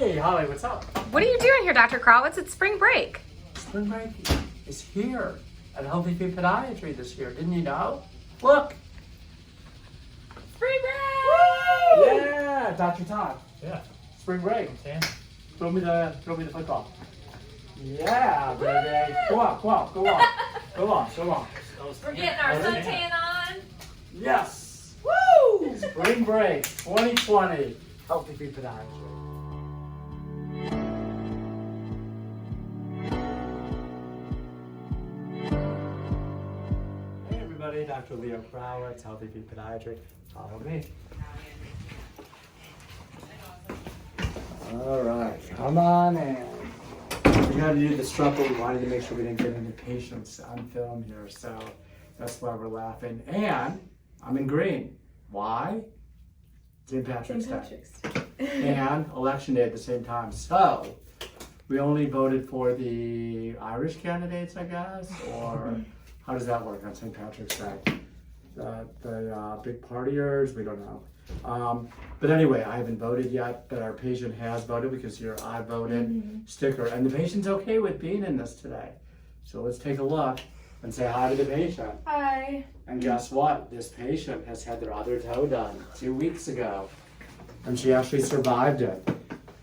Hey, Holly, what's up? What are you doing here, Dr. KRAWETZ? It's spring break. Spring break is here at Healthy Feet Podiatry this year. Didn't you know? Look. Spring break! Woo! Yeah, Dr. Todd. Yeah. Spring break. Okay. Throw me the football. Yeah, baby. Go on. We're getting our suntan on. Yes. Woo! Spring break 2020. Healthy Feet Podiatry. Hey everybody, Dr. Leo KRAWETZ, Healthy Feet Podiatry. Follow me. All right, come on in. We had to do the strap, but we wanted to make sure we didn't get any patients on film here, so that's why we're laughing. And I'm in green. Why? St. Patrick's Day. And Election Day at the same time. So, we only voted for the Irish candidates, I guess? Or how does that work on St. Patrick's Day? The big partiers? We don't know. But anyway, I haven't voted yet, but our patient has voted because your I voted sticker. And the patient's okay with being in this today. So let's take a look and say hi to the patient. Hi. And guess what? This patient has had their other toe done 2 weeks ago. And she actually survived it.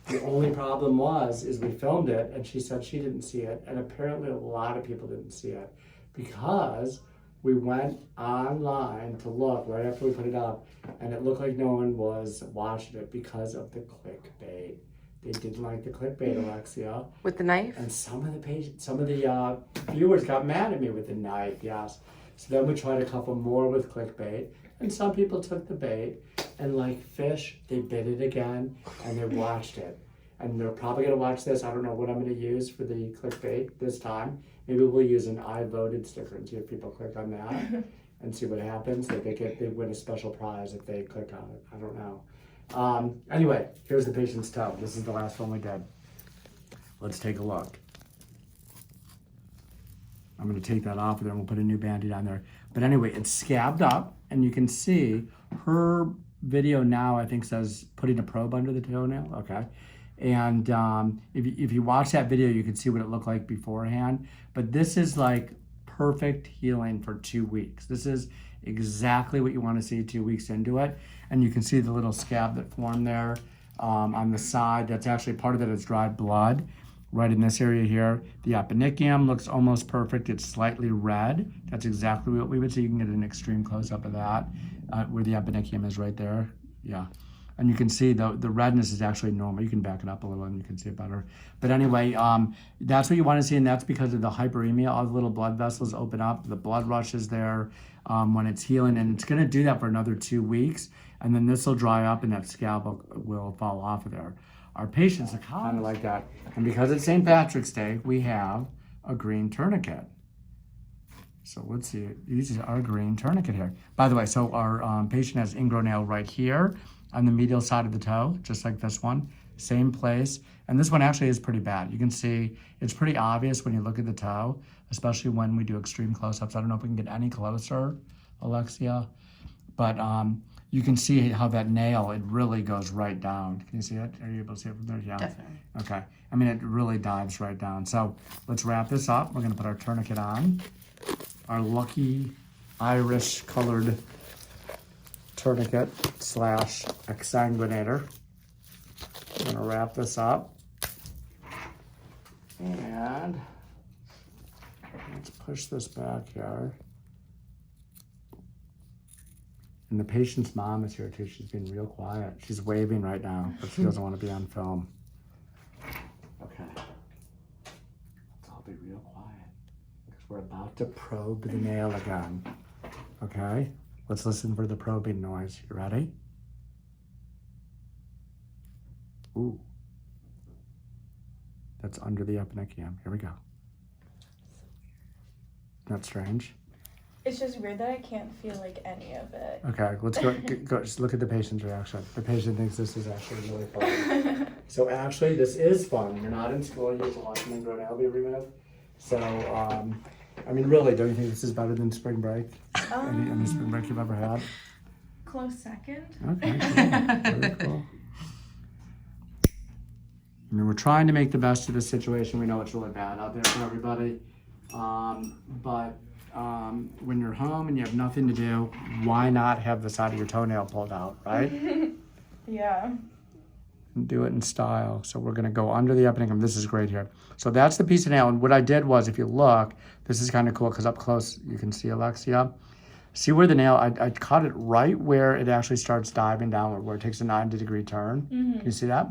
The only problem is we filmed it and she said she didn't see it. And apparently a lot of people didn't see it because we went online to look right after we put it up, and it looked like no one was watching it because of the clickbait. They didn't like the clickbait, Alexia. With the knife? And some of the viewers got mad at me with the knife, yes. So then we tried a couple more with clickbait, and some people took the bait, and like fish, they bit it again, and they watched it. And they're probably gonna watch this. I don't know what I'm gonna use for the clickbait this time. Maybe we'll use an I voted sticker and see if people click on that and see what happens. They win a special prize if they click on it. I don't know. Anyway, here's the patient's toe. This is the last one we did. Let's take a look. I'm gonna take that off of there and we'll put a new Band-Aid on there. But anyway, it's scabbed up and you can see her video now, I think says putting a probe under the toenail, okay. And if you watch that video, you can see what it looked like beforehand. But this is like perfect healing for 2 weeks. This is exactly what you want to see 2 weeks into it. And you can see the little scab that formed there on the side. That's actually part of it is dried blood right in this area here. The eponychium looks almost perfect. It's slightly red. That's exactly what we would see. You can get an extreme close-up of that where the eponychium is right there. Yeah. And you can see the redness is actually normal. You can back it up a little and you can see it better. But anyway, that's what you want to see, and that's because of the hyperemia. All the little blood vessels open up, the blood rushes there when it's healing, and it's going to do that for another 2 weeks, and then this will dry up and that scab will fall off of there. Our patients are kind of like that. And because it's St. Patrick's Day, we have a green tourniquet. So let's see, this is our green tourniquet here. By the way, so our patient has ingrown nail right here on the medial side of the toe, just like this one, same place. And this one actually is pretty bad. You can see it's pretty obvious when you look at the toe, especially when we do extreme close-ups. I don't know if we can get any closer, Alexia, but you can see how that nail, it really goes right down. Can you see it? Are you able to see it from there? Yeah. Definitely. Okay. I mean, it really dives right down. So let's wrap this up. We're gonna put our tourniquet on. Our lucky Irish colored tourniquet / exsanguinator. I'm gonna wrap this up. And let's push this back here. And the patient's mom is here too. She's being real quiet. She's waving right now, but she doesn't want to be on film. Okay. Let's all be real quiet because we're about to probe the nail again. Okay? Let's listen for the probing noise. You ready? Ooh. That's under the eponychium. Here we go. Isn't that strange? It's just weird that I can't feel like any of it. Okay, let's go just look at the patient's reaction. The patient thinks this is actually really fun. So actually, this is fun. You're not in school, you get to watch an ingrown nail be removed. So, I mean, really, don't you think this is better than spring break? Any spring break you've ever had? Close second. Okay, cool. Very cool. I mean, we're trying to make the best of the situation. We know it's really bad out there for everybody. But when you're home and you have nothing to do, why not have the side of your toenail pulled out, right? Yeah. And do it in style. So we're gonna go under the epinecum. This is great here. So that's the piece of nail. And what I did was, if you look, this is kind of cool because up close you can see Alexia. See where the nail, I caught it right where it actually starts diving downward, where it takes a 90-degree turn. Can you see that?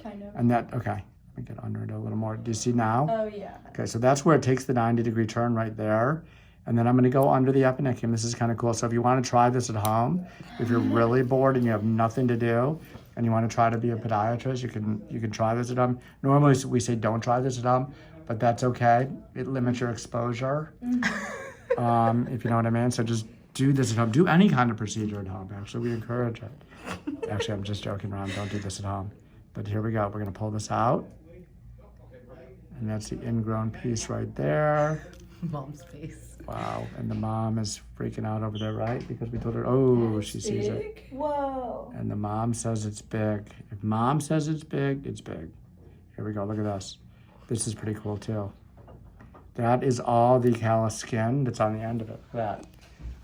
Kind of. And that, okay, let me get under it a little more. Do you see now? Oh, yeah. Okay, so that's where it takes the 90-degree turn right there. And then I'm gonna go under the epinecum. This is kind of cool. So if you wanna try this at home, if you're really bored and you have nothing to do, and you wanna try to be a podiatrist, you can try this at home. Normally we say don't try this at home, but that's okay. It limits your exposure, if you know what I mean. So just do this at home. Do any kind of procedure at home, actually. We encourage it. Actually, I'm just joking around. Don't do this at home. But here we go. We're gonna pull this out. And that's the ingrown piece right there. Mom's face. Wow, and the mom is freaking out over there, right? Because we told her, oh, she sees it. Whoa. And the mom says it's big. If mom says it's big, it's big. Here we go, look at this. This is pretty cool too. That is all the callus skin that's on the end of it. That.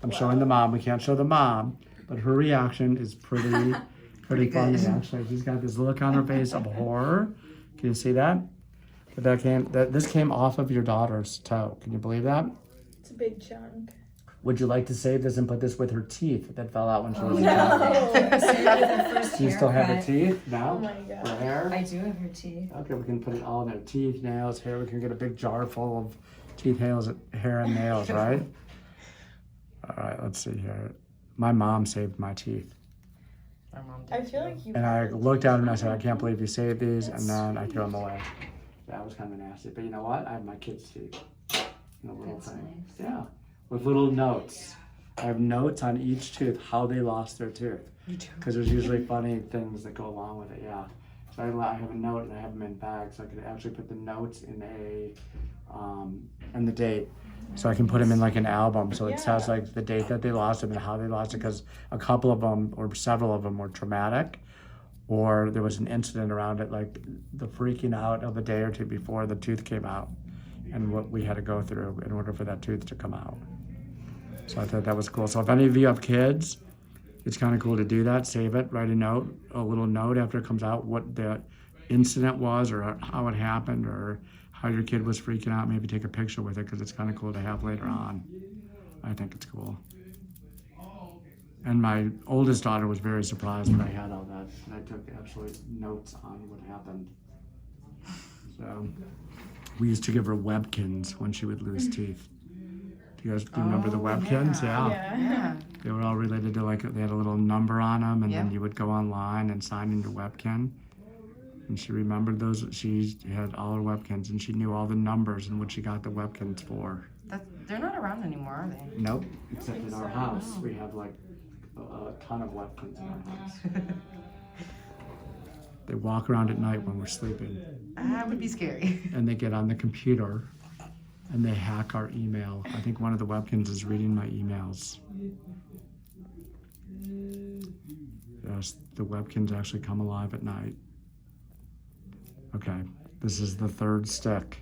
I'm showing the mom. We can't show the mom, but her reaction is pretty funny actually. She's got this look on her face of horror. Can you see that? But this came off of your daughter's toe. Can you believe that? It's a big chunk. Would you like to save this and put this with her teeth that fell out when she was a child? No. Do you still have her teeth? No? Oh my God. Her hair? I do have her teeth. Okay, we can put it all in there. Teeth, nails, hair. We can get a big jar full of teeth, hair, and nails, right? All right, let's see here. My mom saved my teeth. My mom did. I feel like you. And I looked at them and I said, I can't believe you saved these. And then I threw them away. That was kind of nasty. But you know what? I have my kids' teeth. The little That's thing. nice. Yeah. With little notes. I have notes on each tooth, how they lost their tooth. You do. Because there's usually funny things that go along with it, yeah. So I have a note and I have them in bags. So I could actually put the notes in and the date. So I can put them in like an album. So it says like the date that they lost it and how they lost it. Because a couple of them or several of them were traumatic, or there was an incident around it, like the freaking out of a day or two before the tooth came out and what we had to go through in order for that tooth to come out. So I thought that was cool. So if any of you have kids, it's kind of cool to do that. Save it, write a little note after it comes out, what the incident was or how it happened or how your kid was freaking out. Maybe take a picture with it because it's kind of cool to have later on. I think it's cool. And my oldest daughter was very surprised when I had all that. And I took absolute notes on what happened. So we used to give her Webkins when she would lose teeth. Do you guys remember the Webkins? Yeah. They were all related to they had a little number on them, and then Yeah. you would go online and sign in your Webkin. And she remembered those. She had all her Webkins, and she knew all the numbers and what she got the Webkins for. They're not around anymore, are they? Nope, except in our house. We have like a ton of Webkins in our house. They walk around at night when we're sleeping, That would be scary. and they get on the computer and they hack our email. I think one of the Webkins is reading my emails. Yes, the Webkins actually come alive at night. Okay, this is the third stick.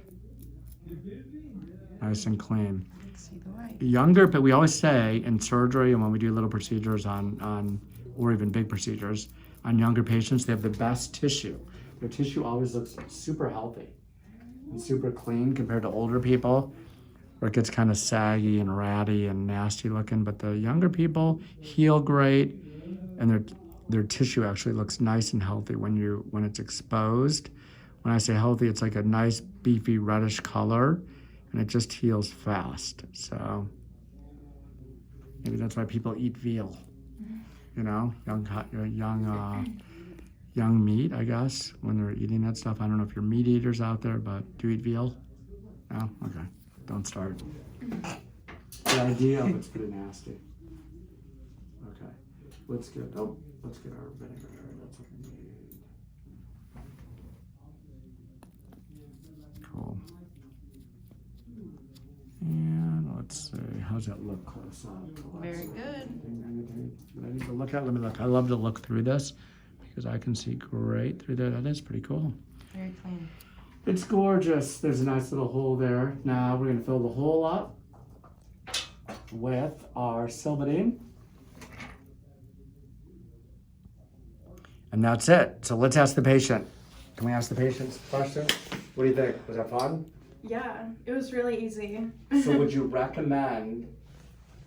Nice and clean. See the light. Younger, but we always say in surgery and when we do little procedures on or even big procedures, on younger patients, they have the best tissue. Their tissue always looks super healthy and super clean compared to older people, where it gets kind of saggy and ratty and nasty looking. But the younger people heal great, and their tissue actually looks nice and healthy when it's exposed. When I say healthy, it's like a nice beefy reddish color, and it just heals fast. So maybe that's why people eat veal. You know, young meat, I guess, when they're eating that stuff. I don't know if you're meat eaters out there, but do you eat veal? No? Okay. Don't start. The idea of it's pretty nasty. Okay. Let's get our vinegar. That's what we need. Cool. And let's see, how's that look close up? Very good. Anything that I need to look at? Let me look. I love to look through this because I can see great through there. That is pretty cool. Very clean. It's gorgeous. There's a nice little hole there. Now we're gonna fill the hole up with our Silvadine. And that's it. So let's ask the patient. Can we ask the patient a question? What do you think? Was that fun? Yeah, it was really easy. So would you recommend,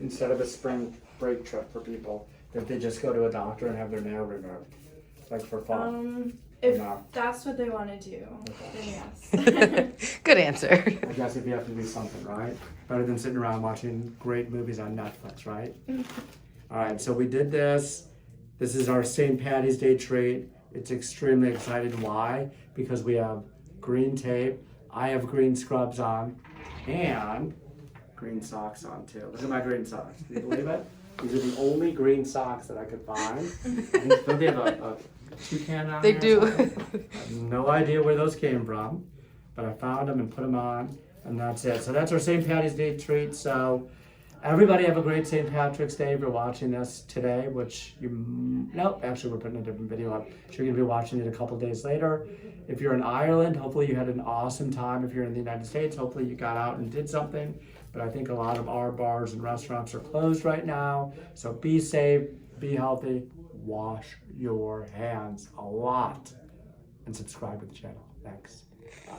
instead of a spring break trip for people, that they just go to a doctor and have their nail removed? Like for fun? If No. that's what they want to do, Okay. then yes. Good answer. I guess if you have to do something, right? Better than sitting around watching great movies on Netflix, right? All right, so we did this. This is our St. Patty's Day treat. It's extremely exciting. Why? Because we have green tape. I have green scrubs on and green socks on too. Look at my green socks. Can you believe it? These are the only green socks that I could find. Don't they have a toucan on They there or do. something? I have no idea where those came from, but I found them and put them on, and that's it. So that's our St. Patty's Day treat. So everybody have a great St. Patrick's Day if you're watching this today, which nope, actually we're putting a different video up. So you're gonna be watching it a couple days later. If you're in Ireland, hopefully you had an awesome time. If you're in the United States, hopefully you got out and did something. But I think a lot of our bars and restaurants are closed right now. So be safe, be healthy, wash your hands a lot, and subscribe to the channel. Thanks. Bye.